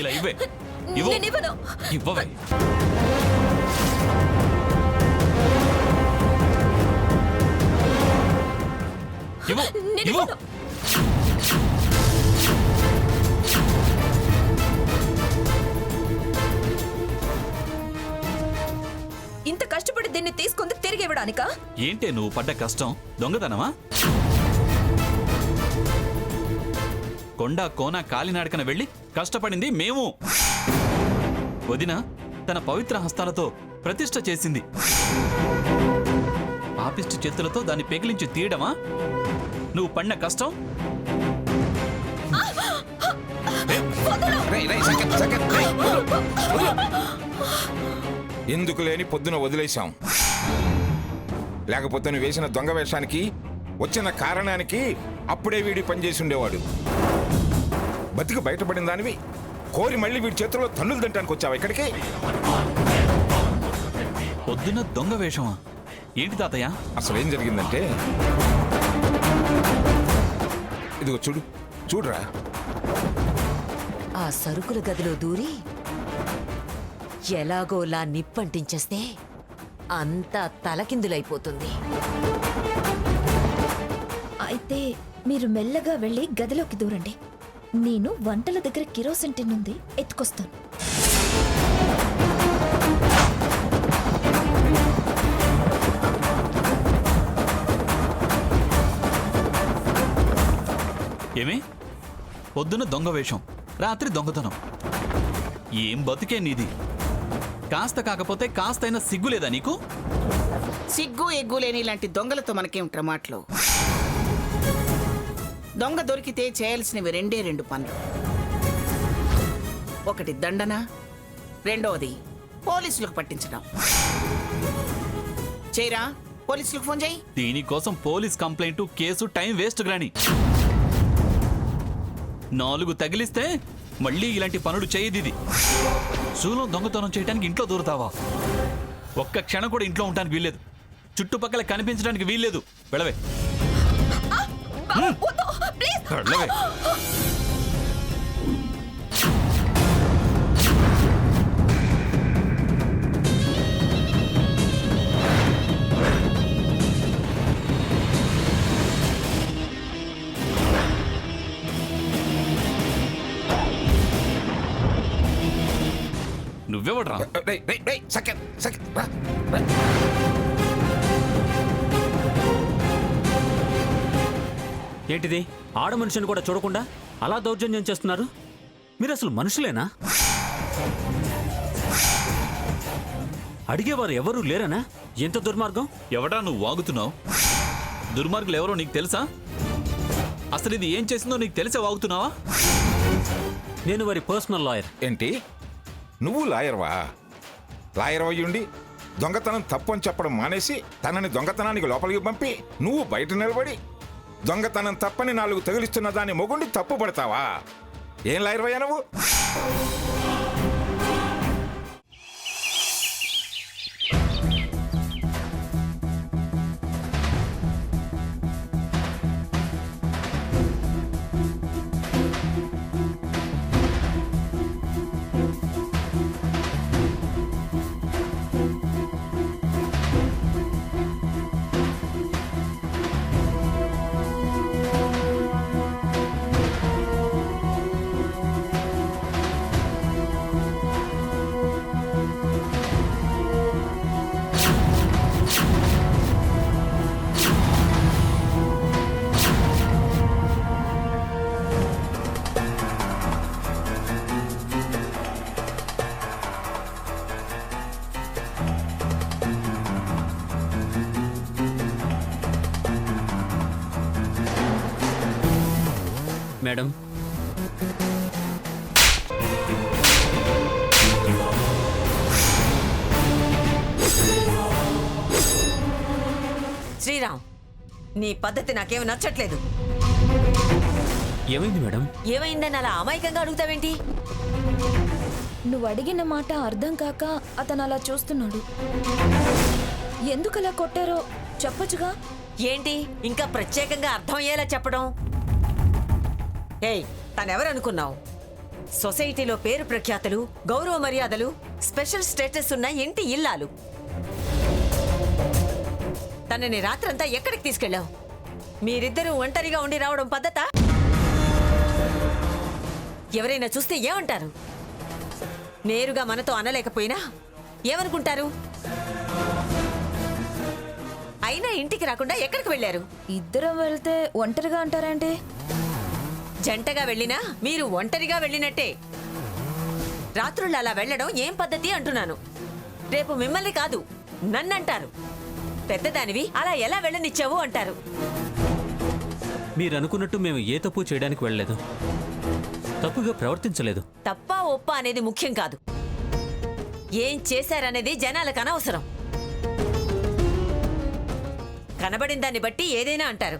ఇలా ఇవ్వే. ఇవ్వు. ఇవ్వవే. ఇవ్వు. ఇవ్వు. ఇంత కష్టపడి దీన్ని తీసుకుంది తిరిగి ఇవ్వడానికా? ఏంటే నువ్వు పడ్డ కష్టం? దొంగతనమా? కొండ కోన కాలినాడకన వెళ్ళి కష్టపడింది మేము. వదిన తన పవిత్ర హస్తాలతో ప్రతిష్ఠ చేసింది. పాపిష్టి చేతులతో దాన్ని పెగిలించి తీయడమా నువ్వు పడిన కష్టం? ఎందుకు లేని పొద్దున వదిలేశాం. లేకపోతే నువ్వు వేసిన దొంగ వేషానికి వచ్చిన కారణానికి అప్పుడే వీడి పనిచేసి ఉండేవాడు. బతికి బయటపడిన దానివి కోరి మళ్ళీ వీడి చేతుల్లో తన్నులు తింటానికి వచ్చావా ఇక్కడికి? పొద్దున దొంగ వేషమా? ఏంటి తాతయ్య? అసలు ఏం జరిగిందంటే, ఇదిగో చూడు, చూడరా. ఆ సరుకుల గదిలో దూరి ఎలాగోలా నిప్పంటించేస్తే అంతా తలకిందులైపోతుంది. అయితే మీరు మెల్లగా వెళ్ళి గదిలోకి దూరండి. నేను వంటల దగ్గర కిరోసిన్ టిన్ ఉంది, ఎత్తుకొస్తాను. ఏమి? పొద్దున దొంగ వేషం, రాత్రి దొంగతనం. ఏం బతికే నీది? కాస్త కాకపోతే కాస్తైనా సిగ్గులేదా నీకు? సిగ్గు ఎగ్గు లేని ఇలాంటి దొంగలతో మనకేమిట్రా మాటలు? దొంగ దొరికితే చేయాల్సినవి రెండు పనులు. ఒకటి దండన, రెండవది పోలీసులకు పట్టించడం. చేయరా, పోలీసులకు ఫోన్ చేయి. దీనికోసం police complaint, case, time waste గ్రాని. 4 తగిలిస్తే మళ్ళీ ఇలాంటి పనులు చేయదిది. శూలం దొంగతనం చేయడానికి ఇంట్లో దూరతావా? ఒక్క క్షణం కూడా ఇంట్లో ఉండడానికి వీల్లేదు. చుట్టుపక్కల కనిపించడానికి వీల్లేదు. వెళ్ళవే. వెళ్ళవే. నువ్వెవడ్రా? ఏంటిది? ఆడ మనిషిని కూడా చూడకుండా అలా దౌర్జన్యం చేస్తున్నారు. మీరు అసలు మనుషులేనా? అడిగేవారు ఎవరూ లేరనా? ఎంత దుర్మార్గం! ఎవడా నువ్వు వాగుతున్నావు? దుర్మార్గులు ఎవరో నీకు తెలుసా? అసలు ఇది ఏం చేసిందో నీకు తెలిసే వాగుతున్నావా? నేను వారి పర్సనల్ లాయర్. ఏంటి, నువ్వు లాయర్వా? లాయర్ అయ్యుండి దొంగతనం తప్పు అని చెప్పడం మానేసి తనని దొంగతనానికి లోపలికి పంపి నువ్వు బయట నిలబడి దొంగతనం తప్పని 4 తగిలిస్తున్న దాన్ని మొగుండి తప్పు పడతావా? ఏం లాయర్ అయ్యా నువ్వు? మేడం, శ్రీరామ్, నీ పద్ధతి నాకేమీ నచ్చట్లేదు. ఏమైంది మేడం? ఏమైందని అలా అమాయకంగా అడుగుతావేంటి? నువ్వు అడిగిన మాట అర్థం కాక అతను అలా చూస్తున్నాడు. ఎందుకలా కొట్టారో చెప్పొచ్చుగా. ఏంటి ఇంకా ప్రత్యేకంగా అర్థమయ్యేలా చెప్పడం? ఏయ్, తనెవరనుకున్నావు? సొసైటీలో పేరు ప్రఖ్యాతలు, గౌరవ మర్యాదలు, స్పెషల్ స్టేటస్ ఉన్న ఇంటి ఇల్లాలు. తనని రాత్రంతా ఎక్కడికి తీసుకెళ్ళావు? మీరిద్దరూ ఒంటరిగా ఉండి రావడం పద్ధతా? ఎవరైనా చూస్తే ఏమంటారు? నేరుగా మనతో అనలేకపోయినా ఏమనుకుంటారు? అయినా ఇంటికి రాకుండా ఎక్కడికి వెళ్ళారు? ఇద్దరం వెళ్తే ఒంటరిగా అంటారేంటి? జంటగా వెళ్ళినా మీరు ఒంటరిగా వెళ్ళినట్టే. రాత్రుళ్ళు అలా వెళ్ళడం ఏం పద్ధతి అంటున్నాను. రేపు మిమ్మల్ని కాదు నన్నంటారు. పెద్దదానివి అలా ఎలా వెళ్ళనిచ్చావు అంటారు. మీరు అనుకున్నట్టు మేము ఏ తప్పు చేయడానికి వెళ్ళలేదు, తప్పుగా ప్రవర్తించలేదు. తప్పా ఒప్పా అనేది ముఖ్యం కాదు. ఏం చేశారనేది జనాలకు అనవసరం. కనబడిన దాన్ని బట్టి ఏదైనా అంటారు.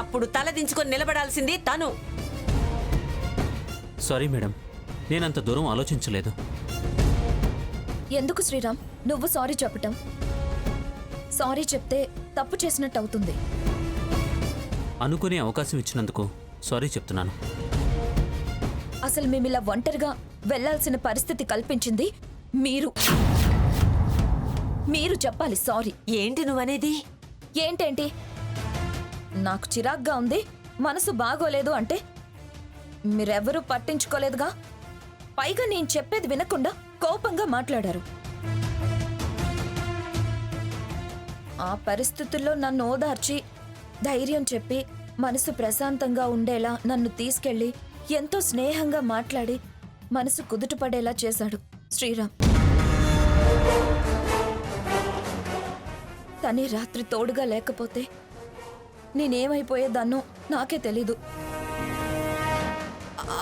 అప్పుడు తలదించుకొని నిలబడాల్సింది తను. సారీ మేడం, నేనంత దూరం ఆలోచించలేదు. ఎందుకు శ్రీరామ్ నువ్వు సారీ చెప్పటం? సారీ చెప్తే తప్పు చేసినట్టు అవుతుంది. అనుకునే అవకాశం ఇచ్చినందుకు సారీ చెప్తున్నాను. అసలు మేము ఇలా ఒంటరిగా వెళ్ళాల్సిన పరిస్థితి కల్పించింది మీరు చెప్పాలి సారీ. ఏంటి నువ్వనేది? ఏంటేంటి? నాకు చిరాగ్గా ఉంది, మనసు బాగోలేదు అంటే మీరెవరూ పట్టించుకోలేదుగా. పైగా నేను చెప్పేది వినకుండా కోపంగా మాట్లాడారు. ఆ పరిస్థితుల్లో నన్ను ఓదార్చి ధైర్యం చెప్పి మనసు ప్రశాంతంగా ఉండేలా నన్ను తీసుకెళ్లి ఎంతో స్నేహంగా మాట్లాడి మనసు కుదుటపడేలా చేశాడు శ్రీరామ్. తనే రాత్రి తోడుగా లేకపోతే నేనేమైపోయేదాన్నో నాకే తెలీదు.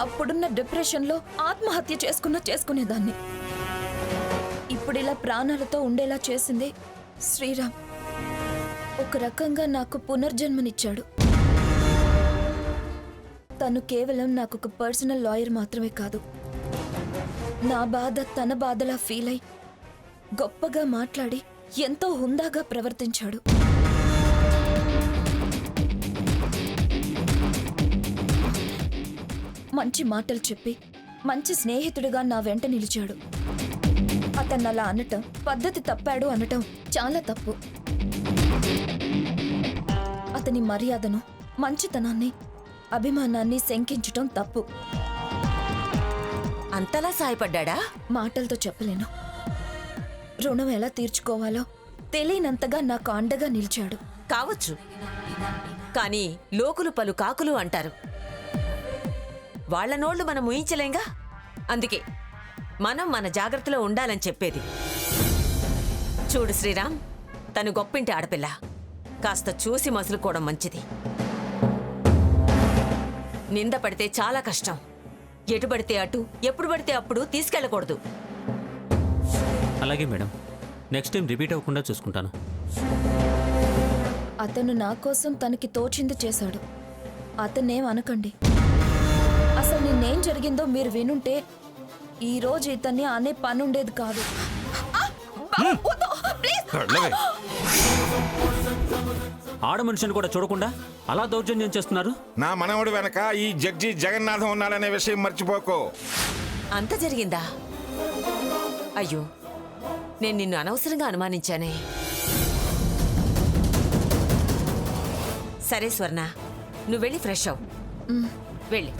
అప్పుడున్న డిప్రెషన్లో ఆత్మహత్య చేసుకునేదాన్ని. ఇప్పుడు ఇలా ప్రాణాలతో ఉండేలా చేసింది శ్రీరామ్. ఒక రకంగా నాకు పునర్జన్మనిచ్చాడు. తను కేవలం నాకు ఒక పర్సనల్ లాయర్ మాత్రమే కాదు, నా బాధ తన బాధలా ఫీల్ అయి గొప్పగా మాట్లాడి ఎంతో హుందాగా ప్రవర్తించాడు. మంచి మాటలు చెప్పి మంచి స్నేహితుడిగా నా వెంట నిలిచాడు. అతను అలా అనటం పద్ధతి తప్పాడు అనటం చాలా తప్పు. అతని మర్యాదను, మంచితనాన్ని, అభిమానాన్ని శంకించటం తప్పు. అంతలా సాయపడ్డా? మాటలతో చెప్పలేను. రుణం ఎలా తీర్చుకోవాలో తెలియనంతగా నాకు అండగా నిలిచాడు. కావచ్చు, కానీ లోకులు పలు కాకులు అంటారు. వాళ్ల నోళ్లు మనం ఊహించలేంగా. అందుకే మనం మన జాగ్రత్తలో ఉండాలని చెప్పేది. చూడు శ్రీరామ్, తను గొప్పింటి ఆడపిల్ల. కాస్త చూసి మసులుకోవడం మంచిది. నింద పడితే చాలా కష్టం. ఎటు పడితే అటు, ఎప్పుడు పడితే అప్పుడు తీసుకెళ్ళకూడదు. అలాగే మేడం, నెక్స్ట్ టైం రిపీట్ అవ్వకుండా చూసుకుంటాను. అతను నా కోసం తనకి తోచింది చేశాడు. అతన్నేం అనకండి. అసలు నిన్నేం జరిగిందో మీరు వినుంటే ఈ రోజు ఇతన్ని అనే పనుండేది కాదు. వెళ్ళవే. ఆడ మనిషిని కూడా చూడకుండా అలా దౌర్జన్యం చేస్తున్నారు. నా మనవడు వెనక ఈ జడ్జి జగన్నాథం ఉన్నాడనే విషయం మర్చిపోకో. అంత జరిగిందా? అయ్యో, నేను నిన్ను అనవసరంగా అనుమానించానే. సరే స్వర్ణ, నువ్వు వెళ్ళి ఫ్రెష్ అవు. వెళ్ళి.